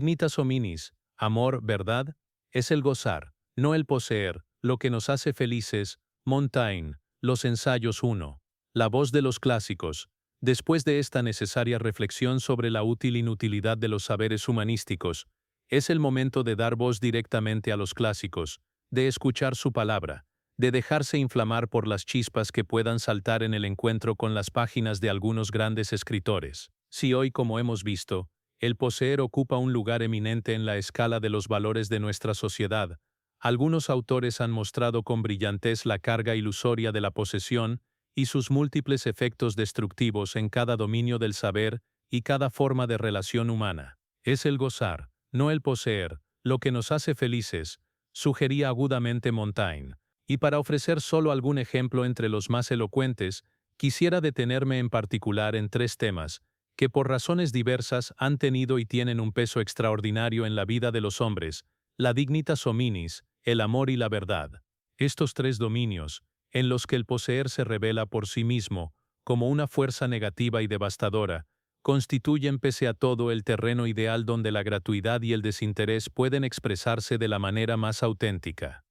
Dignitas hominis, amor, verdad, es el gozar, no el poseer, lo que nos hace felices. Montaigne, Los ensayos 1. La voz de los clásicos. Después de esta necesaria reflexión sobre la útil inutilidad de los saberes humanísticos, es el momento de dar voz directamente a los clásicos, de escuchar su palabra, de dejarse inflamar por las chispas que puedan saltar en el encuentro con las páginas de algunos grandes escritores. Si hoy, como hemos visto, el poseer ocupa un lugar eminente en la escala de los valores de nuestra sociedad, algunos autores han mostrado con brillantez la carga ilusoria de la posesión y sus múltiples efectos destructivos en cada dominio del saber y cada forma de relación humana. Es el gozar, no el poseer, lo que nos hace felices, sugería agudamente Montaigne. Y para ofrecer solo algún ejemplo entre los más elocuentes, quisiera detenerme en particular en tres temas, que por razones diversas han tenido y tienen un peso extraordinario en la vida de los hombres: la dignitas hominis, el amor y la verdad. Estos tres dominios, en los que el poseer se revela por sí mismo, como una fuerza negativa y devastadora, constituyen pese a todo el terreno ideal donde la gratuidad y el desinterés pueden expresarse de la manera más auténtica.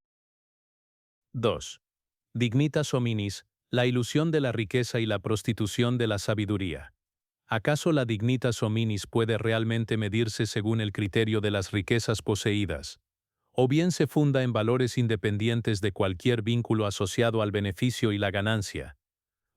2. Dignitas hominis, la ilusión de la riqueza y la prostitución de la sabiduría. ¿Acaso la dignitas hominis puede realmente medirse según el criterio de las riquezas poseídas? ¿O bien se funda en valores independientes de cualquier vínculo asociado al beneficio y la ganancia?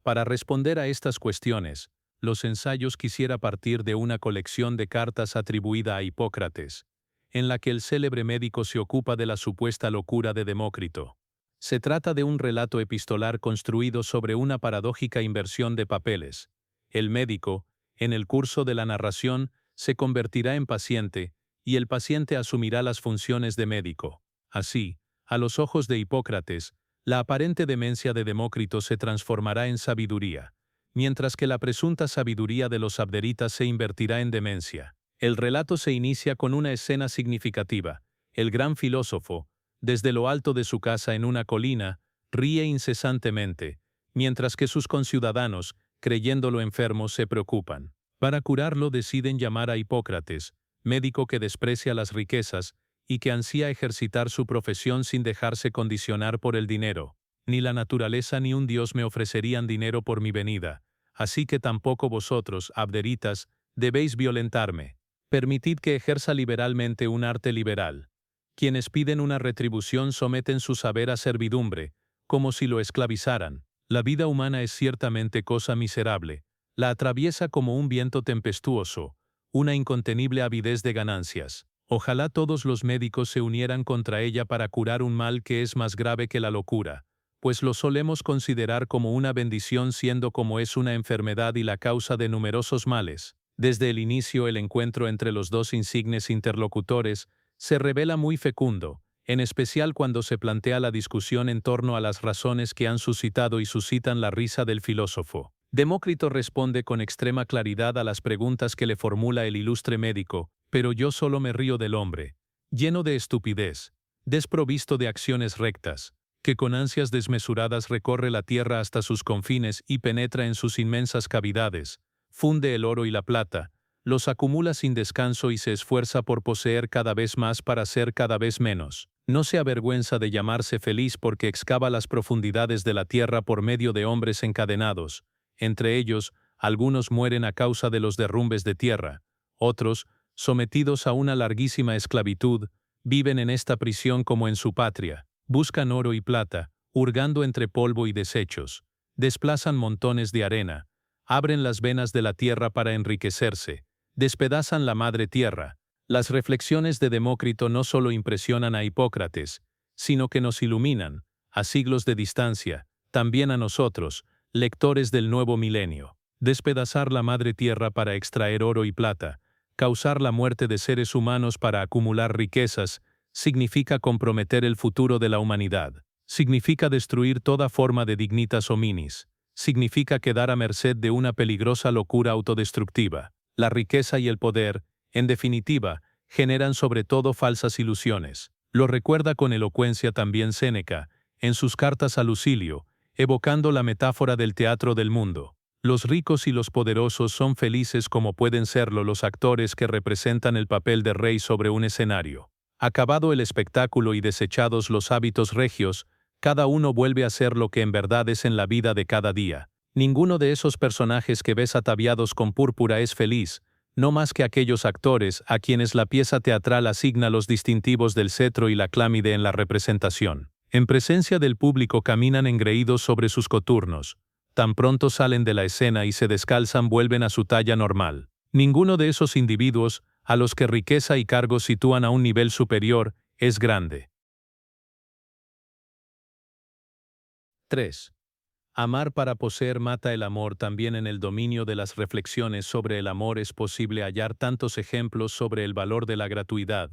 Para responder a estas cuestiones, los ensayos quisiera partir de una colección de cartas atribuida a Hipócrates, en la que el célebre médico se ocupa de la supuesta locura de Demócrito. Se trata de un relato epistolar construido sobre una paradójica inversión de papeles. El médico, en el curso de la narración, se convertirá en paciente, y el paciente asumirá las funciones de médico. Así, a los ojos de Hipócrates, la aparente demencia de Demócrito se transformará en sabiduría, mientras que la presunta sabiduría de los abderitas se invertirá en demencia. El relato se inicia con una escena significativa. El gran filósofo, desde lo alto de su casa en una colina, ríe incesantemente, mientras que sus conciudadanos, creyéndolo enfermo, se preocupan. Para curarlo deciden llamar a Hipócrates, médico que desprecia las riquezas y que ansía ejercitar su profesión sin dejarse condicionar por el dinero. Ni la naturaleza ni un dios me ofrecerían dinero por mi venida, así que tampoco vosotros, abderitas, debéis violentarme. Permitid que ejerza liberalmente un arte liberal. Quienes piden una retribución someten su saber a servidumbre, como si lo esclavizaran. La vida humana es ciertamente cosa miserable, la atraviesa como un viento tempestuoso, una incontenible avidez de ganancias. Ojalá todos los médicos se unieran contra ella para curar un mal que es más grave que la locura, pues lo solemos considerar como una bendición siendo como es una enfermedad y la causa de numerosos males. Desde el inicio el encuentro entre los dos insignes interlocutores se revela muy fecundo, en especial cuando se plantea la discusión en torno a las razones que han suscitado y suscitan la risa del filósofo. Demócrito responde con extrema claridad a las preguntas que le formula el ilustre médico: pero yo solo me río del hombre, lleno de estupidez, desprovisto de acciones rectas, que con ansias desmesuradas recorre la tierra hasta sus confines y penetra en sus inmensas cavidades, funde el oro y la plata, los acumula sin descanso y se esfuerza por poseer cada vez más para ser cada vez menos. No se avergüenza de llamarse feliz porque excava las profundidades de la tierra por medio de hombres encadenados. Entre ellos, algunos mueren a causa de los derrumbes de tierra, otros, sometidos a una larguísima esclavitud, viven en esta prisión como en su patria, buscan oro y plata, hurgando entre polvo y desechos, desplazan montones de arena, abren las venas de la tierra para enriquecerse, despedazan la madre tierra. Las reflexiones de Demócrito no solo impresionan a Hipócrates, sino que nos iluminan, a siglos de distancia, también a nosotros, lectores del nuevo milenio. Despedazar la madre tierra para extraer oro y plata, causar la muerte de seres humanos para acumular riquezas, significa comprometer el futuro de la humanidad. Significa destruir toda forma de dignitas hominis. Significa quedar a merced de una peligrosa locura autodestructiva. La riqueza y el poder, en definitiva, generan sobre todo falsas ilusiones. Lo recuerda con elocuencia también Séneca, en sus cartas a Lucilio, evocando la metáfora del teatro del mundo. Los ricos y los poderosos son felices como pueden serlo los actores que representan el papel de rey sobre un escenario. Acabado el espectáculo y desechados los hábitos regios, cada uno vuelve a ser lo que en verdad es en la vida de cada día. Ninguno de esos personajes que ves ataviados con púrpura es feliz, no más que aquellos actores a quienes la pieza teatral asigna los distintivos del cetro y la clámide en la representación. En presencia del público caminan engreídos sobre sus coturnos. Tan pronto salen de la escena y se descalzan vuelven a su talla normal. Ninguno de esos individuos, a los que riqueza y cargos sitúan a un nivel superior, es grande. 3. Amar para poseer mata el amor. También en el dominio de las reflexiones sobre el amor es posible hallar tantos ejemplos sobre el valor de la gratuidad,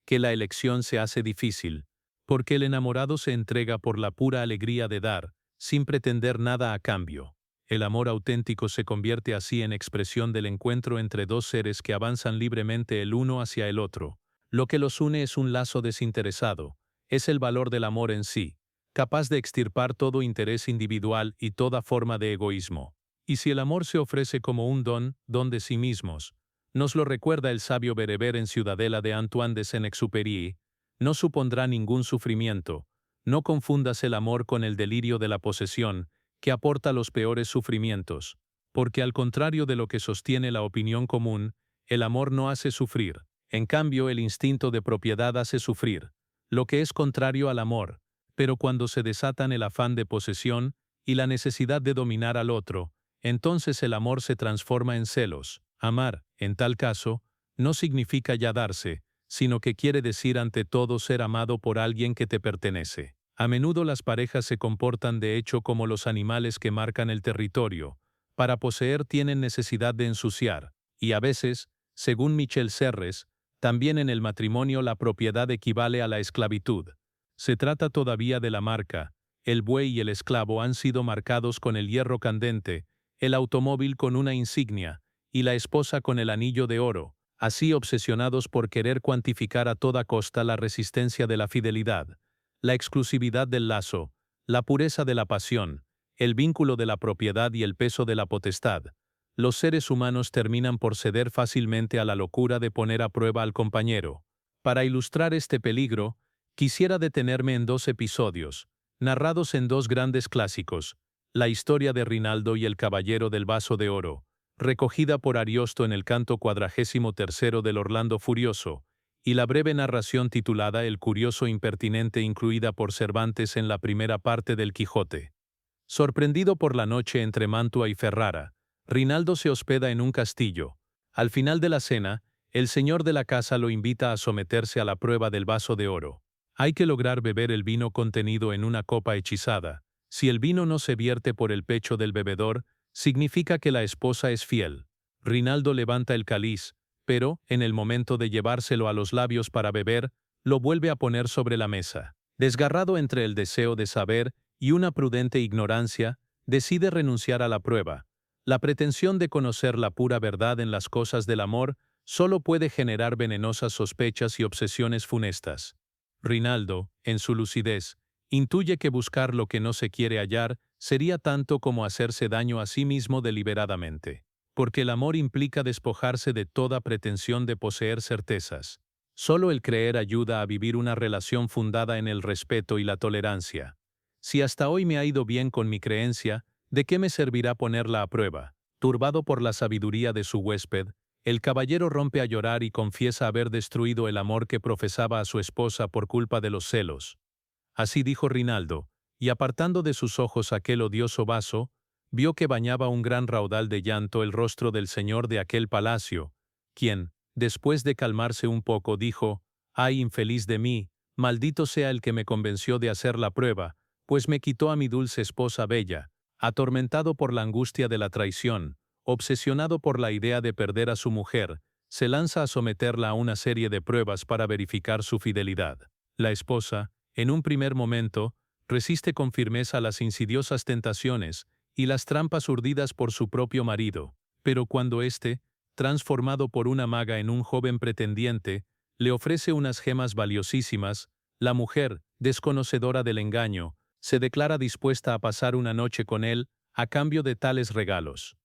que la elección se hace difícil, porque el enamorado se entrega por la pura alegría de dar, sin pretender nada a cambio. El amor auténtico se convierte así en expresión del encuentro entre dos seres que avanzan libremente el uno hacia el otro. Lo que los une es un lazo desinteresado, es el valor del amor en sí, capaz de extirpar todo interés individual y toda forma de egoísmo. Y si el amor se ofrece como un don de sí mismos, nos lo recuerda el sabio bereber en Ciudadela de Antoine de Saint-Exupéry, no supondrá ningún sufrimiento. No confundas el amor con el delirio de la posesión, que aporta los peores sufrimientos, porque al contrario de lo que sostiene la opinión común, el amor no hace sufrir. En cambio, el instinto de propiedad hace sufrir, lo que es contrario al amor. Pero cuando se desatan el afán de posesión y la necesidad de dominar al otro, entonces el amor se transforma en celos. Amar, en tal caso, no significa ya darse, sino que quiere decir ante todo ser amado por alguien que te pertenece. A menudo las parejas se comportan de hecho como los animales que marcan el territorio. Para poseer tienen necesidad de ensuciar, y a veces, según Michel Serres, también en el matrimonio la propiedad equivale a la esclavitud. Se trata todavía de la marca. El buey y el esclavo han sido marcados con el hierro candente, el automóvil con una insignia, y la esposa con el anillo de oro, así obsesionados por querer cuantificar a toda costa la resistencia de la fidelidad, la exclusividad del lazo, la pureza de la pasión, el vínculo de la propiedad y el peso de la potestad. Los seres humanos terminan por ceder fácilmente a la locura de poner a prueba al compañero. Para ilustrar este peligro, quisiera detenerme en dos episodios, narrados en dos grandes clásicos, la historia de Rinaldo y el Caballero del Vaso de Oro, recogida por Ariosto en el canto 43 del Orlando Furioso, y la breve narración titulada El Curioso Impertinente incluida por Cervantes en la primera parte del Quijote. Sorprendido por la noche entre Mantua y Ferrara, Rinaldo se hospeda en un castillo. Al final de la cena, el señor de la casa lo invita a someterse a la prueba del vaso de oro. Hay que lograr beber el vino contenido en una copa hechizada. Si el vino no se vierte por el pecho del bebedor, significa que la esposa es fiel. Rinaldo levanta el cáliz, pero, en el momento de llevárselo a los labios para beber, lo vuelve a poner sobre la mesa. Desgarrado entre el deseo de saber y una prudente ignorancia, decide renunciar a la prueba. La pretensión de conocer la pura verdad en las cosas del amor solo puede generar venenosas sospechas y obsesiones funestas. Rinaldo, en su lucidez, intuye que buscar lo que no se quiere hallar sería tanto como hacerse daño a sí mismo deliberadamente, porque el amor implica despojarse de toda pretensión de poseer certezas. Solo el creer ayuda a vivir una relación fundada en el respeto y la tolerancia. Si hasta hoy me ha ido bien con mi creencia, ¿de qué me servirá ponerla a prueba? Turbado por la sabiduría de su huésped, el caballero rompe a llorar y confiesa haber destruido el amor que profesaba a su esposa por culpa de los celos. Así dijo Rinaldo, y apartando de sus ojos aquel odioso vaso, vio que bañaba un gran raudal de llanto el rostro del señor de aquel palacio, quien, después de calmarse un poco, dijo: «Ay, infeliz de mí, maldito sea el que me convenció de hacer la prueba, pues me quitó a mi dulce esposa bella». Atormentado por la angustia de la traición, obsesionado por la idea de perder a su mujer, se lanza a someterla a una serie de pruebas para verificar su fidelidad. La esposa, en un primer momento, resiste con firmeza las insidiosas tentaciones y las trampas urdidas por su propio marido, pero cuando éste, transformado por una maga en un joven pretendiente, le ofrece unas gemas valiosísimas, la mujer, desconocedora del engaño, se declara dispuesta a pasar una noche con él a cambio de tales regalos.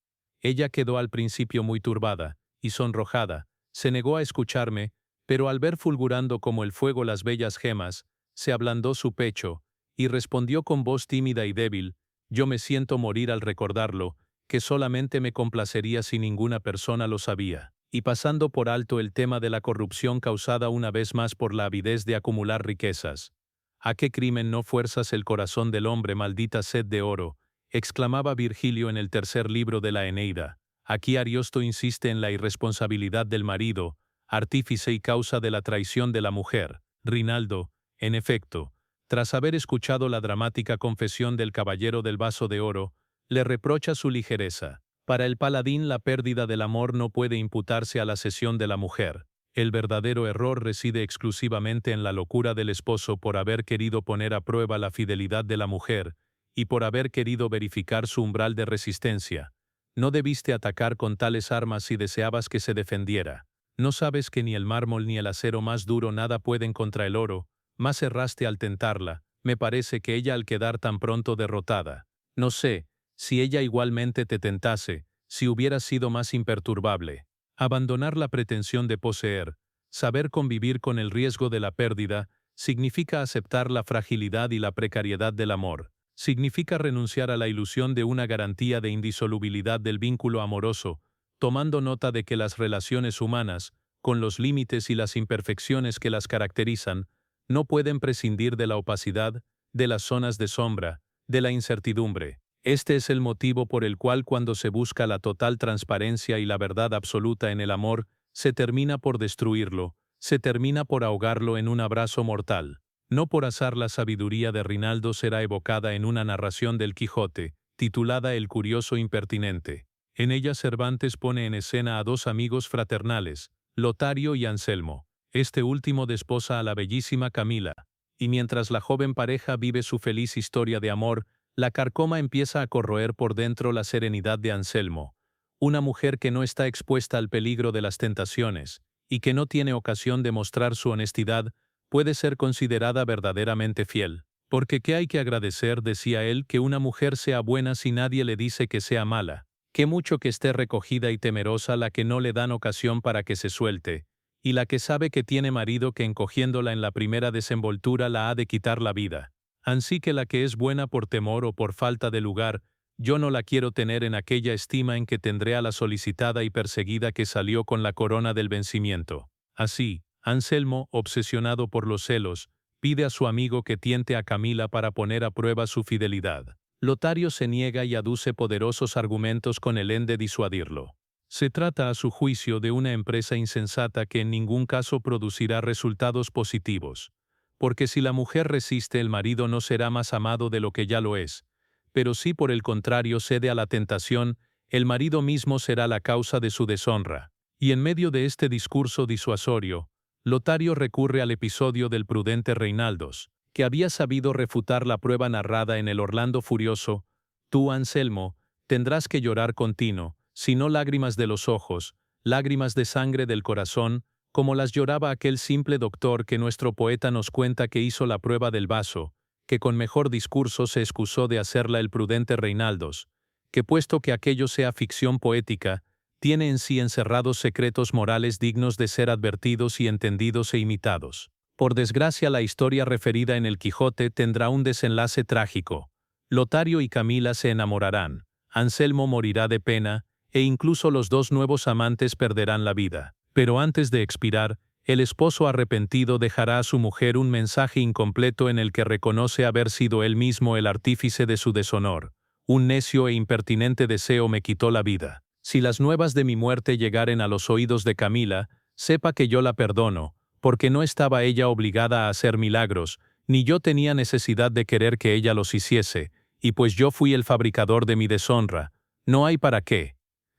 Ella quedó al principio muy turbada y sonrojada, se negó a escucharme, pero al ver fulgurando como el fuego las bellas gemas, se ablandó su pecho, y respondió con voz tímida y débil: «Yo me siento morir al recordarlo, que solamente me complacería si ninguna persona lo sabía». Y pasando por alto el tema de la corrupción causada una vez más por la avidez de acumular riquezas. «¿A qué crimen no fuerzas el corazón del hombre, maldita sed de oro?», exclamaba Virgilio en el tercer libro de la Eneida. Aquí Ariosto insiste en la irresponsabilidad del marido, artífice y causa de la traición de la mujer. Rinaldo, en efecto, tras haber escuchado la dramática confesión del caballero del vaso de oro, le reprocha su ligereza. Para el paladín, la pérdida del amor no puede imputarse a la cesión de la mujer. El verdadero error reside exclusivamente en la locura del esposo por haber querido poner a prueba la fidelidad de la mujer y por haber querido verificar su umbral de resistencia. No debiste atacar con tales armas si deseabas que se defendiera. ¿No sabes que ni el mármol ni el acero más duro nada pueden contra el oro? Más erraste al tentarla, me parece, que ella al quedar tan pronto derrotada. No sé, si ella igualmente te tentase, si hubieras sido más imperturbable. Abandonar la pretensión de poseer, saber convivir con el riesgo de la pérdida, significa aceptar la fragilidad y la precariedad del amor. Significa renunciar a la ilusión de una garantía de indisolubilidad del vínculo amoroso, tomando nota de que las relaciones humanas, con los límites y las imperfecciones que las caracterizan, no pueden prescindir de la opacidad, de las zonas de sombra, de la incertidumbre. Este es el motivo por el cual cuando se busca la total transparencia y la verdad absoluta en el amor, se termina por destruirlo, se termina por ahogarlo en un abrazo mortal. No por azar la sabiduría de Rinaldo será evocada en una narración del Quijote, titulada El curioso impertinente. En ella Cervantes pone en escena a dos amigos fraternales, Lotario y Anselmo. Este último desposa a la bellísima Camila, y mientras la joven pareja vive su feliz historia de amor, la carcoma empieza a corroer por dentro la serenidad de Anselmo, una mujer que no está expuesta al peligro de las tentaciones, y que no tiene ocasión de mostrar su honestidad, puede ser considerada verdaderamente fiel. Porque ¿qué hay que agradecer?, decía él, que una mujer sea buena si nadie le dice que sea mala. Qué mucho que esté recogida y temerosa la que no le dan ocasión para que se suelte, y la que sabe que tiene marido que encogiéndola en la primera desenvoltura la ha de quitar la vida. Ansí que la que es buena por temor o por falta de lugar, yo no la quiero tener en aquella estima en que tendré a la solicitada y perseguida que salió con la corona del vencimiento. Así, Anselmo, obsesionado por los celos, pide a su amigo que tiente a Camila para poner a prueba su fidelidad. Lotario se niega y aduce poderosos argumentos con el en de disuadirlo. Se trata, a su juicio, de una empresa insensata que en ningún caso producirá resultados positivos. Porque si la mujer resiste, el marido no será más amado de lo que ya lo es. Pero si por el contrario cede a la tentación, el marido mismo será la causa de su deshonra. Y en medio de este discurso disuasorio, Lotario recurre al episodio del prudente Reinaldos, que había sabido refutar la prueba narrada en el Orlando Furioso. Tú, Anselmo, tendrás que llorar continuo, si no lágrimas de los ojos, lágrimas de sangre del corazón, como las lloraba aquel simple doctor que nuestro poeta nos cuenta que hizo la prueba del vaso, que con mejor discurso se excusó de hacerla el prudente Reinaldos, que puesto que aquello sea ficción poética, tiene en sí encerrados secretos morales dignos de ser advertidos y entendidos e imitados. Por desgracia, la historia referida en el Quijote tendrá un desenlace trágico. Lotario y Camila se enamorarán, Anselmo morirá de pena, e incluso los dos nuevos amantes perderán la vida. Pero antes de expirar, el esposo arrepentido dejará a su mujer un mensaje incompleto en el que reconoce haber sido él mismo el artífice de su deshonor. Un necio e impertinente deseo me quitó la vida. Si las nuevas de mi muerte llegaren a los oídos de Camila, sepa que yo la perdono, porque no estaba ella obligada a hacer milagros, ni yo tenía necesidad de querer que ella los hiciese, y pues yo fui el fabricador de mi deshonra, no hay para qué.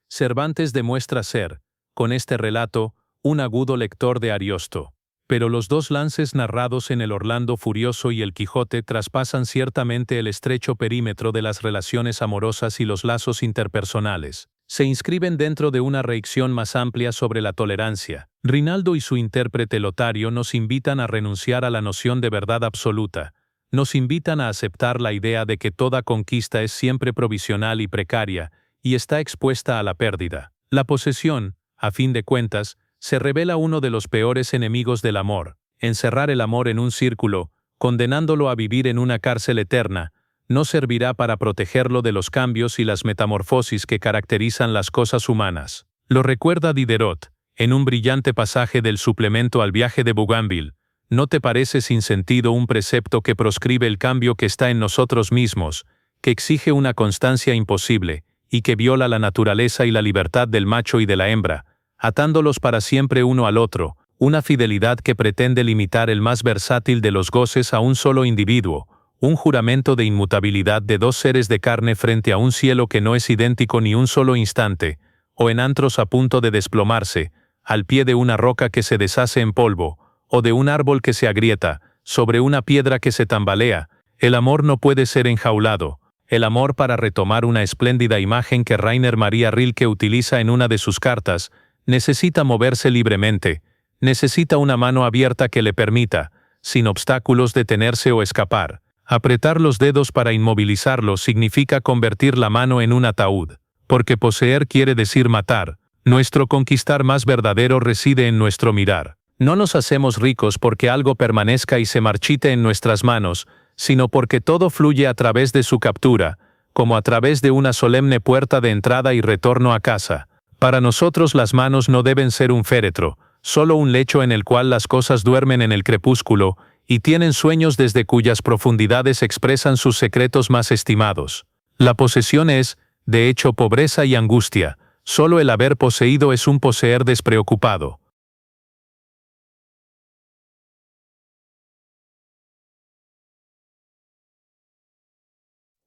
Cervantes demuestra ser, con este relato, un agudo lector de Ariosto. Pero los dos lances narrados en el Orlando Furioso y el Quijote traspasan ciertamente el estrecho perímetro de las relaciones amorosas y los lazos interpersonales. Se inscriben dentro de una reacción más amplia sobre la tolerancia. Rinaldo y su intérprete Lotario nos invitan a renunciar a la noción de verdad absoluta. Nos invitan a aceptar la idea de que toda conquista es siempre provisional y precaria, y está expuesta a la pérdida. La posesión, a fin de cuentas, se revela uno de los peores enemigos del amor. Encerrar el amor en un círculo, condenándolo a vivir en una cárcel eterna, no servirá para protegerlo de los cambios y las metamorfosis que caracterizan las cosas humanas. Lo recuerda Diderot, en un brillante pasaje del suplemento al viaje de Bougainville. ¿No te parece sin sentido un precepto que proscribe el cambio que está en nosotros mismos, que exige una constancia imposible, y que viola la naturaleza y la libertad del macho y de la hembra, atándolos para siempre uno al otro, una fidelidad que pretende limitar el más versátil de los goces a un solo individuo, un juramento de inmutabilidad de dos seres de carne frente a un cielo que no es idéntico ni un solo instante, o en antros a punto de desplomarse, al pie de una roca que se deshace en polvo, o de un árbol que se agrieta, sobre una piedra que se tambalea? El amor no puede ser enjaulado. El amor, para retomar una espléndida imagen que Rainer Maria Rilke utiliza en una de sus cartas, necesita moverse libremente, necesita una mano abierta que le permita, sin obstáculos, detenerse o escapar. Apretar los dedos para inmovilizarlo significa convertir la mano en un ataúd, porque poseer quiere decir matar. Nuestro conquistar más verdadero reside en nuestro mirar. No nos hacemos ricos porque algo permanezca y se marchite en nuestras manos, sino porque todo fluye a través de su captura, como a través de una solemne puerta de entrada y retorno a casa. Para nosotros las manos no deben ser un féretro, solo un lecho en el cual las cosas duermen en el crepúsculo, y tienen sueños desde cuyas profundidades expresan sus secretos más estimados. La posesión es, de hecho, pobreza y angustia. Solo el haber poseído es un poseer despreocupado.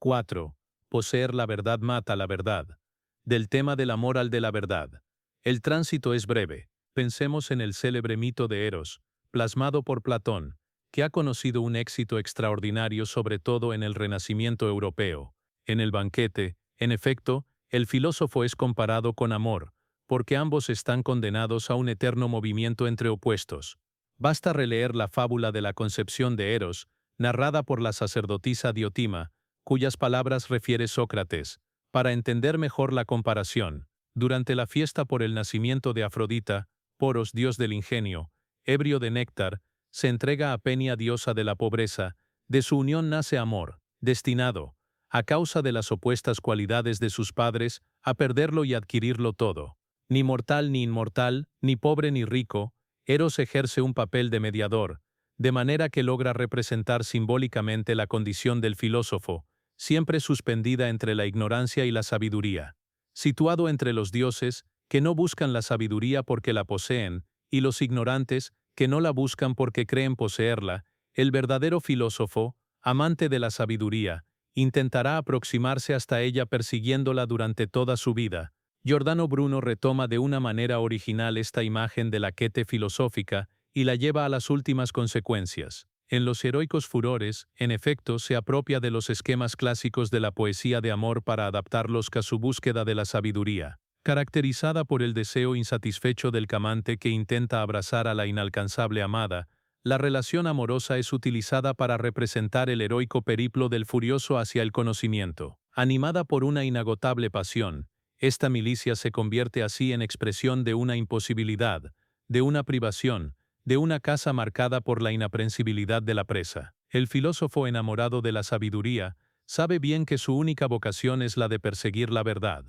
4. Poseer la verdad mata la verdad. Del tema del amor al de la verdad. El tránsito es breve. Pensemos en el célebre mito de Eros, plasmado por Platón, que ha conocido un éxito extraordinario sobre todo en el Renacimiento europeo. En el banquete, en efecto, el filósofo es comparado con Amor, porque ambos están condenados a un eterno movimiento entre opuestos. Basta releer la fábula de la concepción de Eros, narrada por la sacerdotisa Diotima, cuyas palabras refiere Sócrates, para entender mejor la comparación. Durante la fiesta por el nacimiento de Afrodita, Poros, dios del ingenio, ebrio de néctar, se entrega a Penia, diosa de la pobreza. De su unión nace Amor, destinado, a causa de las opuestas cualidades de sus padres, a perderlo y adquirirlo todo. Ni mortal ni inmortal, ni pobre ni rico, Eros ejerce un papel de mediador, de manera que logra representar simbólicamente la condición del filósofo, siempre suspendida entre la ignorancia y la sabiduría. Situado entre los dioses, que no buscan la sabiduría porque la poseen, y los ignorantes, que no la buscan porque creen poseerla, el verdadero filósofo, amante de la sabiduría, intentará aproximarse hasta ella persiguiéndola durante toda su vida. Giordano Bruno retoma de una manera original esta imagen de la quete filosófica y la lleva a las últimas consecuencias. En los heroicos furores, en efecto, se apropia de los esquemas clásicos de la poesía de amor para adaptarlos a su búsqueda de la sabiduría, caracterizada por el deseo insatisfecho del camante que intenta abrazar a la inalcanzable amada. La relación amorosa es utilizada para representar el heroico periplo del furioso hacia el conocimiento. Animada por una inagotable pasión, esta milicia se convierte así en expresión de una imposibilidad, de una privación, de una casa marcada por la inaprensibilidad de la presa. El filósofo enamorado de la sabiduría sabe bien que su única vocación es la de perseguir la verdad.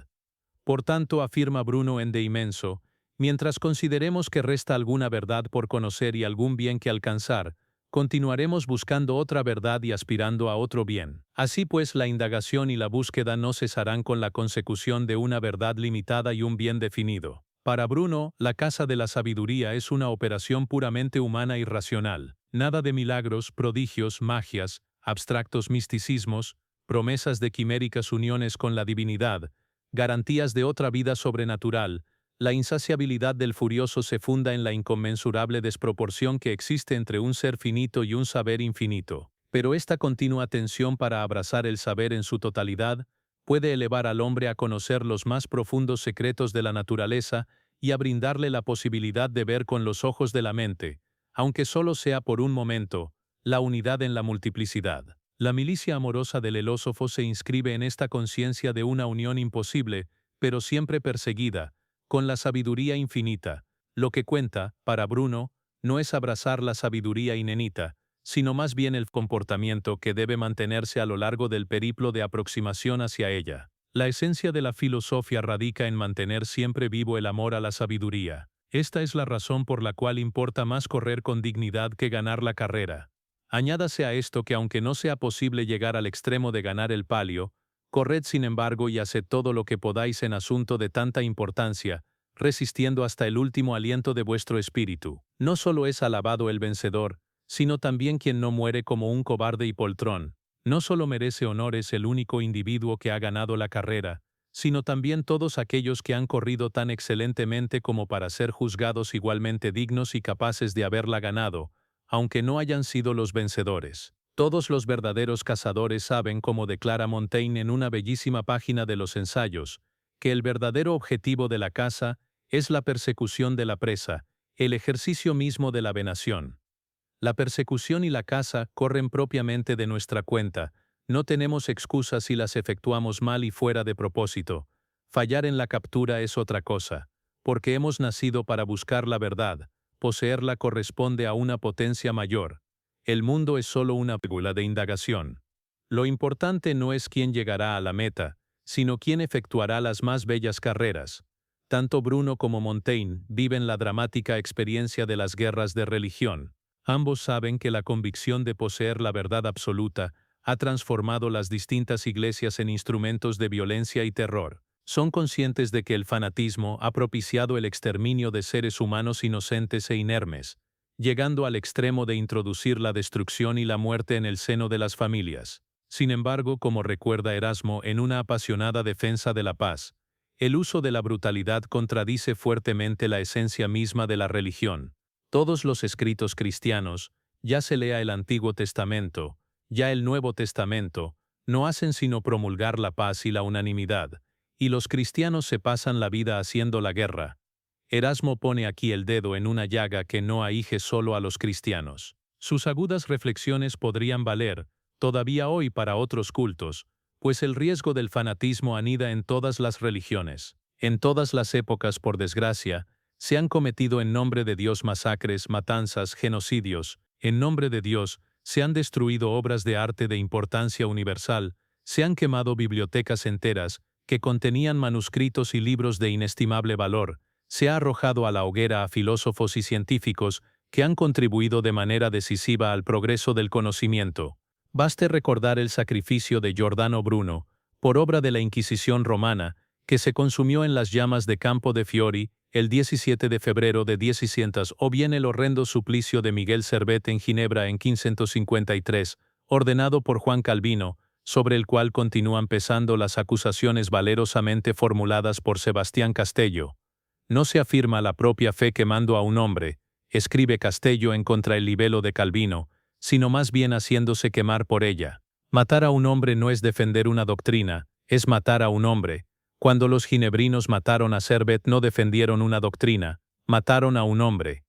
Por tanto, afirma Bruno en De Inmenso, mientras consideremos que resta alguna verdad por conocer y algún bien que alcanzar, continuaremos buscando otra verdad y aspirando a otro bien. Así pues, la indagación y la búsqueda no cesarán con la consecución de una verdad limitada y un bien definido. Para Bruno, la casa de la sabiduría es una operación puramente humana y racional. Nada de milagros, prodigios, magias, abstractos misticismos, promesas de quiméricas uniones con la divinidad, garantías de otra vida sobrenatural. La insaciabilidad del furioso se funda en la inconmensurable desproporción que existe entre un ser finito y un saber infinito. Pero esta continua tensión para abrazar el saber en su totalidad puede elevar al hombre a conocer los más profundos secretos de la naturaleza y a brindarle la posibilidad de ver con los ojos de la mente, aunque solo sea por un momento, la unidad en la multiplicidad. La milicia amorosa del filósofo se inscribe en esta conciencia de una unión imposible, pero siempre perseguida, con la sabiduría infinita. Lo que cuenta, para Bruno, no es abrazar la sabiduría inenita, sino más bien el comportamiento que debe mantenerse a lo largo del periplo de aproximación hacia ella. La esencia de la filosofía radica en mantener siempre vivo el amor a la sabiduría. Esta es la razón por la cual importa más correr con dignidad que ganar la carrera. Añádase a esto que aunque no sea posible llegar al extremo de ganar el palio, corred sin embargo y haced todo lo que podáis en asunto de tanta importancia, resistiendo hasta el último aliento de vuestro espíritu. No solo es alabado el vencedor, sino también quien no muere como un cobarde y poltrón. No solo merece honores el único individuo que ha ganado la carrera, sino también todos aquellos que han corrido tan excelentemente como para ser juzgados igualmente dignos y capaces de haberla ganado, aunque no hayan sido los vencedores. Todos los verdaderos cazadores saben, como declara Montaigne en una bellísima página de los ensayos, que el verdadero objetivo de la caza es la persecución de la presa, el ejercicio mismo de la venación. La persecución y la caza corren propiamente de nuestra cuenta, no tenemos excusas si las efectuamos mal y fuera de propósito. Fallar en la captura es otra cosa, porque hemos nacido para buscar la verdad, poseerla corresponde a una potencia mayor. El mundo es solo una pégula de indagación. Lo importante no es quién llegará a la meta, sino quién efectuará las más bellas carreras. Tanto Bruno como Montaigne viven la dramática experiencia de las guerras de religión. Ambos saben que la convicción de poseer la verdad absoluta ha transformado las distintas iglesias en instrumentos de violencia y terror. Son conscientes de que el fanatismo ha propiciado el exterminio de seres humanos inocentes e inermes, llegando al extremo de introducir la destrucción y la muerte en el seno de las familias. Sin embargo, como recuerda Erasmo en una apasionada defensa de la paz, el uso de la brutalidad contradice fuertemente la esencia misma de la religión. Todos los escritos cristianos, ya se lea el Antiguo Testamento, ya el Nuevo Testamento, no hacen sino promulgar la paz y la unanimidad, y los cristianos se pasan la vida haciendo la guerra. Erasmo pone aquí el dedo en una llaga que no ahige solo a los cristianos. Sus agudas reflexiones podrían valer, todavía hoy para otros cultos, pues el riesgo del fanatismo anida en todas las religiones. En todas las épocas, por desgracia, se han cometido en nombre de Dios masacres, matanzas, genocidios. En nombre de Dios, se han destruido obras de arte de importancia universal, se han quemado bibliotecas enteras que contenían manuscritos y libros de inestimable valor, se ha arrojado a la hoguera a filósofos y científicos que han contribuido de manera decisiva al progreso del conocimiento. Baste recordar el sacrificio de Giordano Bruno, por obra de la Inquisición romana, que se consumió en las llamas de Campo de Fiori el 17 de febrero de 1600, o bien el horrendo suplicio de Miguel Servet en Ginebra en 1553, ordenado por Juan Calvino, sobre el cual continúan pesando las acusaciones valerosamente formuladas por Sebastián Castello. No se afirma la propia fe quemando a un hombre, escribe Castello en contra el libelo de Calvino, sino más bien haciéndose quemar por ella. Matar a un hombre no es defender una doctrina, es matar a un hombre. Cuando los ginebrinos mataron a Servet no defendieron una doctrina, mataron a un hombre.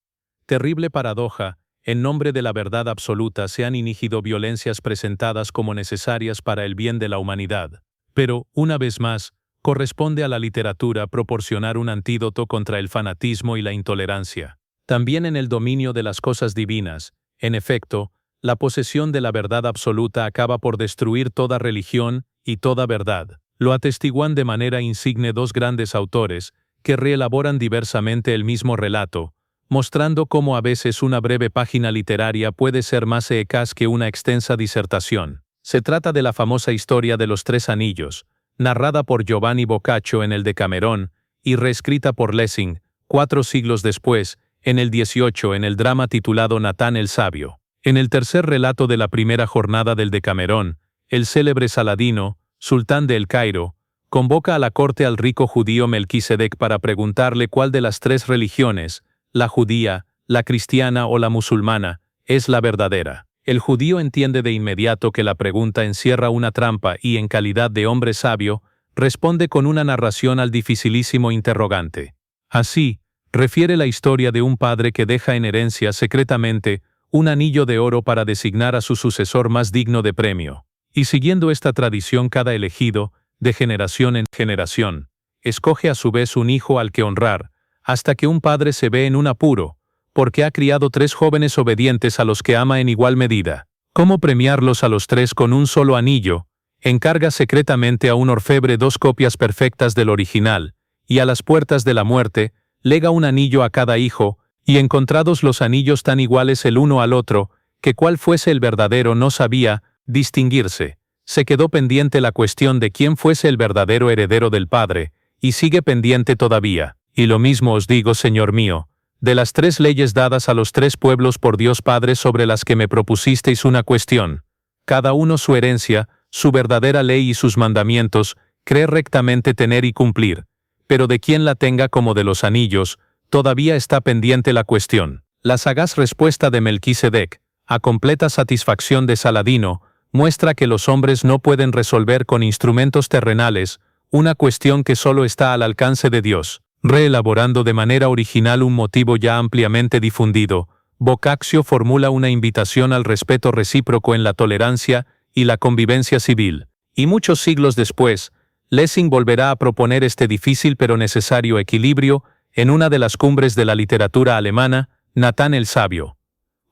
Terrible paradoja, en nombre de la verdad absoluta se han inigido violencias presentadas como necesarias para el bien de la humanidad. Pero, una vez más, corresponde a la literatura proporcionar un antídoto contra el fanatismo y la intolerancia. También en el dominio de las cosas divinas, en efecto, la posesión de la verdad absoluta acaba por destruir toda religión y toda verdad. Lo atestiguan de manera insigne dos grandes autores, que reelaboran diversamente el mismo relato, mostrando cómo a veces una breve página literaria puede ser más eficaz que una extensa disertación. Se trata de la famosa historia de los tres anillos, narrada por Giovanni Boccaccio en el Decamerón, y reescrita por Lessing, 4 siglos después, en el 18 en el drama titulado Natán el Sabio. En el tercer relato de la primera jornada del Decamerón, el célebre Saladino, sultán de El Cairo, convoca a la corte al rico judío Melquisedec para preguntarle cuál de las tres religiones, la judía, la cristiana o la musulmana, es la verdadera. El judío entiende de inmediato que la pregunta encierra una trampa y, en calidad de hombre sabio, responde con una narración al dificilísimo interrogante. Así, refiere la historia de un padre que deja en herencia secretamente un anillo de oro para designar a su sucesor más digno de premio. Y siguiendo esta tradición cada elegido, de generación en generación, escoge a su vez un hijo al que honrar, hasta que un padre se ve en un apuro, porque ha criado 3 jóvenes obedientes a los que ama en igual medida. ¿Cómo premiarlos a los 3 con un solo anillo? Encarga secretamente a un orfebre 2 copias perfectas del original, y a las puertas de la muerte, lega un anillo a cada hijo, y encontrados los anillos tan iguales el uno al otro, que cuál fuese el verdadero no sabía distinguirse. Se quedó pendiente la cuestión de quién fuese el verdadero heredero del padre, y sigue pendiente todavía. Y lo mismo os digo, Señor mío, de las 3 leyes dadas a los 3 pueblos por Dios Padre sobre las que me propusisteis una cuestión. Cada uno su herencia, su verdadera ley y sus mandamientos, cree rectamente tener y cumplir. Pero de quien la tenga como de los anillos, todavía está pendiente la cuestión. La sagaz respuesta de Melquisedec, a completa satisfacción de Saladino, muestra que los hombres no pueden resolver con instrumentos terrenales una cuestión que solo está al alcance de Dios. Reelaborando de manera original un motivo ya ampliamente difundido, Boccaccio formula una invitación al respeto recíproco en la tolerancia y la convivencia civil. Y muchos siglos después, Lessing volverá a proponer este difícil pero necesario equilibrio en una de las cumbres de la literatura alemana, Natán el Sabio.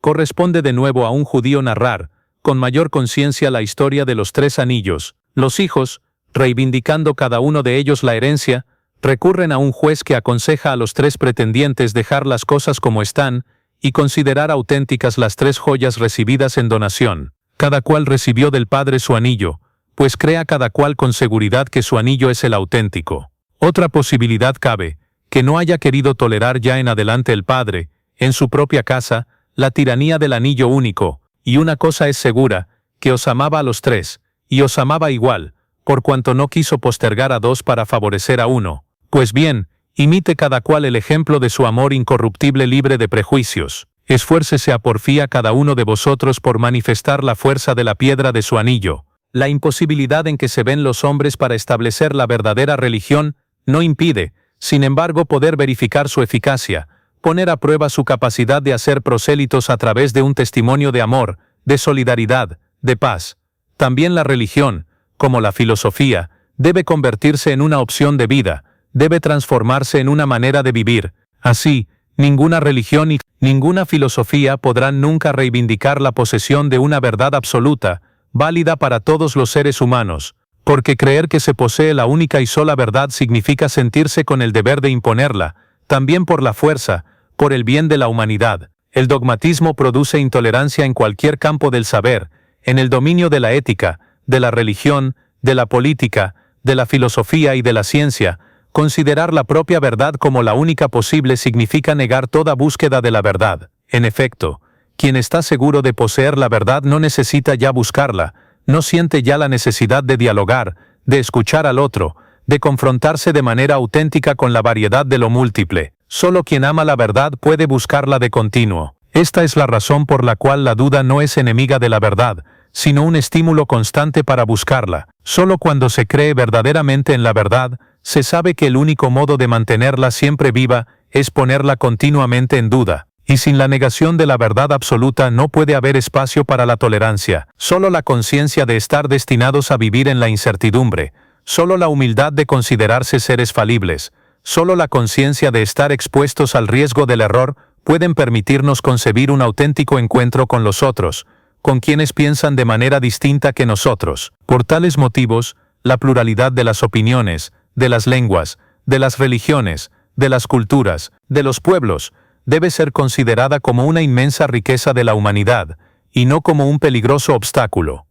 Corresponde de nuevo a un judío narrar, con mayor conciencia, la historia de los 3 anillos. Los hijos, reivindicando cada uno de ellos la herencia, recurren a un juez que aconseja a los 3 pretendientes dejar las cosas como están y considerar auténticas las 3 joyas recibidas en donación. Cada cual recibió del padre su anillo, pues crea cada cual con seguridad que su anillo es el auténtico. Otra posibilidad cabe, que no haya querido tolerar ya en adelante el padre, en su propia casa, la tiranía del anillo único, y una cosa es segura, que os amaba a los 3, y os amaba igual, por cuanto no quiso postergar a 2 para favorecer a uno. Pues bien, imite cada cual el ejemplo de su amor incorruptible libre de prejuicios. Esfuércese a porfía cada uno de vosotros por manifestar la fuerza de la piedra de su anillo. La imposibilidad en que se ven los hombres para establecer la verdadera religión no impide, sin embargo, poder verificar su eficacia, poner a prueba su capacidad de hacer prosélitos a través de un testimonio de amor, de solidaridad, de paz. También la religión, como la filosofía, debe convertirse en una opción de vida, debe transformarse en una manera de vivir. Así, ninguna religión y ninguna filosofía podrán nunca reivindicar la posesión de una verdad absoluta, válida para todos los seres humanos, porque creer que se posee la única y sola verdad significa sentirse con el deber de imponerla, también por la fuerza, por el bien de la humanidad. El dogmatismo produce intolerancia en cualquier campo del saber, en el dominio de la ética, de la religión, de la política, de la filosofía y de la ciencia. Considerar la propia verdad como la única posible significa negar toda búsqueda de la verdad. En efecto, quien está seguro de poseer la verdad no necesita ya buscarla, no siente ya la necesidad de dialogar, de escuchar al otro, de confrontarse de manera auténtica con la variedad de lo múltiple. Solo quien ama la verdad puede buscarla de continuo. Esta es la razón por la cual la duda no es enemiga de la verdad, sino un estímulo constante para buscarla. Solo cuando se cree verdaderamente en la verdad, se sabe que el único modo de mantenerla siempre viva es ponerla continuamente en duda. Y sin la negación de la verdad absoluta no puede haber espacio para la tolerancia. Solo la conciencia de estar destinados a vivir en la incertidumbre, solo la humildad de considerarse seres falibles, solo la conciencia de estar expuestos al riesgo del error pueden permitirnos concebir un auténtico encuentro con los otros, con quienes piensan de manera distinta que nosotros. Por tales motivos, la pluralidad de las opiniones, de las lenguas, de las religiones, de las culturas, de los pueblos, debe ser considerada como una inmensa riqueza de la humanidad, y no como un peligroso obstáculo.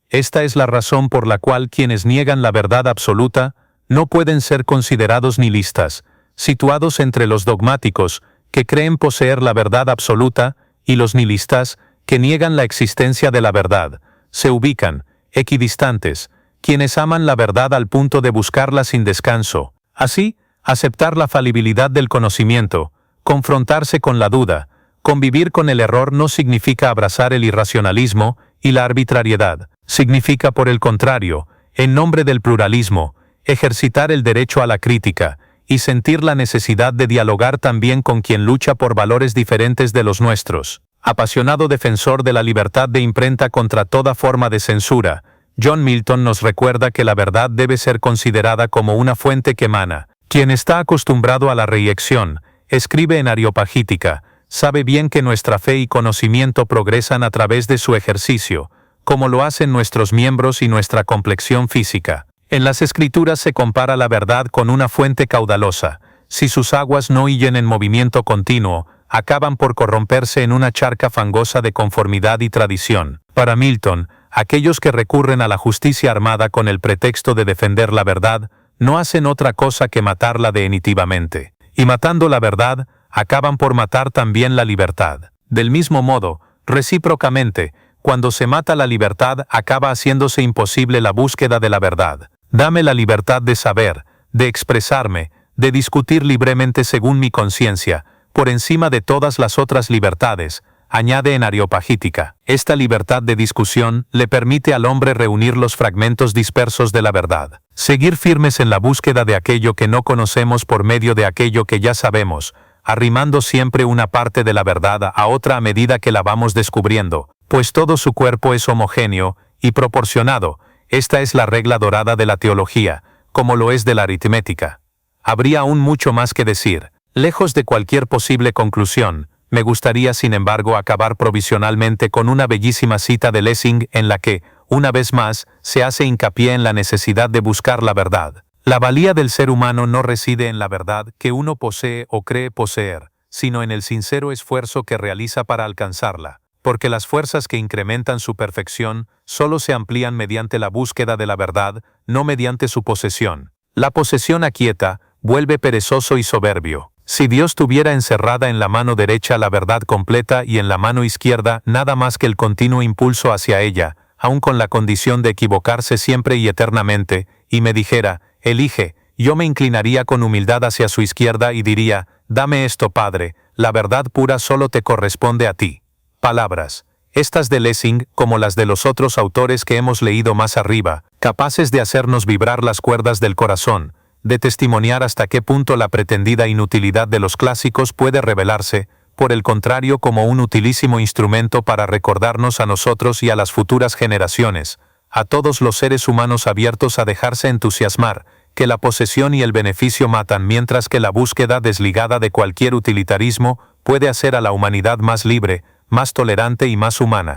Esta es la razón por la cual quienes niegan la verdad absoluta no pueden ser considerados nihilistas, situados entre los dogmáticos, que creen poseer la verdad absoluta, y los nihilistas, que niegan la existencia de la verdad. Se ubican, equidistantes, quienes aman la verdad al punto de buscarla sin descanso. Así, aceptar la falibilidad del conocimiento, confrontarse con la duda, convivir con el error no significa abrazar el irracionalismo y la arbitrariedad. Significa, por el contrario, en nombre del pluralismo, ejercitar el derecho a la crítica, y sentir la necesidad de dialogar también con quien lucha por valores diferentes de los nuestros. Apasionado defensor de la libertad de imprenta contra toda forma de censura, John Milton nos recuerda que la verdad debe ser considerada como una fuente que emana Quien está acostumbrado a la reacción, escribe en Areopagítica, sabe bien que nuestra fe y conocimiento progresan a través de su ejercicio, como lo hacen nuestros miembros y nuestra complexión física. En las Escrituras se compara la verdad con una fuente caudalosa. Si sus aguas no huyen en movimiento continuo, acaban por corromperse en una charca fangosa de conformidad y tradición. Para Milton, aquellos que recurren a la justicia armada con el pretexto de defender la verdad, no hacen otra cosa que matarla definitivamente. Y matando la verdad, acaban por matar también la libertad. Del mismo modo, recíprocamente, cuando se mata la libertad, acaba haciéndose imposible la búsqueda de la verdad. Dame la libertad de saber, de expresarme, de discutir libremente según mi conciencia, por encima de todas las otras libertades, añade en Areopagítica. Esta libertad de discusión le permite al hombre reunir los fragmentos dispersos de la verdad, seguir firmes en la búsqueda de aquello que no conocemos por medio de aquello que ya sabemos, arrimando siempre una parte de la verdad a otra a medida que la vamos descubriendo, pues todo su cuerpo es homogéneo y proporcionado. Esta es la regla dorada de la teología, como lo es de la aritmética. Habría aún mucho más que decir. Lejos de cualquier posible conclusión, me gustaría sin embargo acabar provisionalmente con una bellísima cita de Lessing en la que, una vez más, se hace hincapié en la necesidad de buscar la verdad. La valía del ser humano no reside en la verdad que uno posee o cree poseer, sino en el sincero esfuerzo que realiza para alcanzarla, porque las fuerzas que incrementan su perfección solo se amplían mediante la búsqueda de la verdad, no mediante su posesión. La posesión aquieta, vuelve perezoso y soberbio. Si Dios tuviera encerrada en la mano derecha la verdad completa y en la mano izquierda nada más que el continuo impulso hacia ella, aun con la condición de equivocarse siempre y eternamente, y me dijera, elige, yo me inclinaría con humildad hacia su izquierda y diría, dame esto, Padre, la verdad pura solo te corresponde a ti. Palabras, estas de Lessing, como las de los otros autores que hemos leído más arriba, capaces de hacernos vibrar las cuerdas del corazón, de testimoniar hasta qué punto la pretendida inutilidad de los clásicos puede revelarse, por el contrario, como un utilísimo instrumento para recordarnos a nosotros y a las futuras generaciones, a todos los seres humanos abiertos a dejarse entusiasmar, que la posesión y el beneficio matan mientras que la búsqueda desligada de cualquier utilitarismo puede hacer a la humanidad más libre, más tolerante y más humana.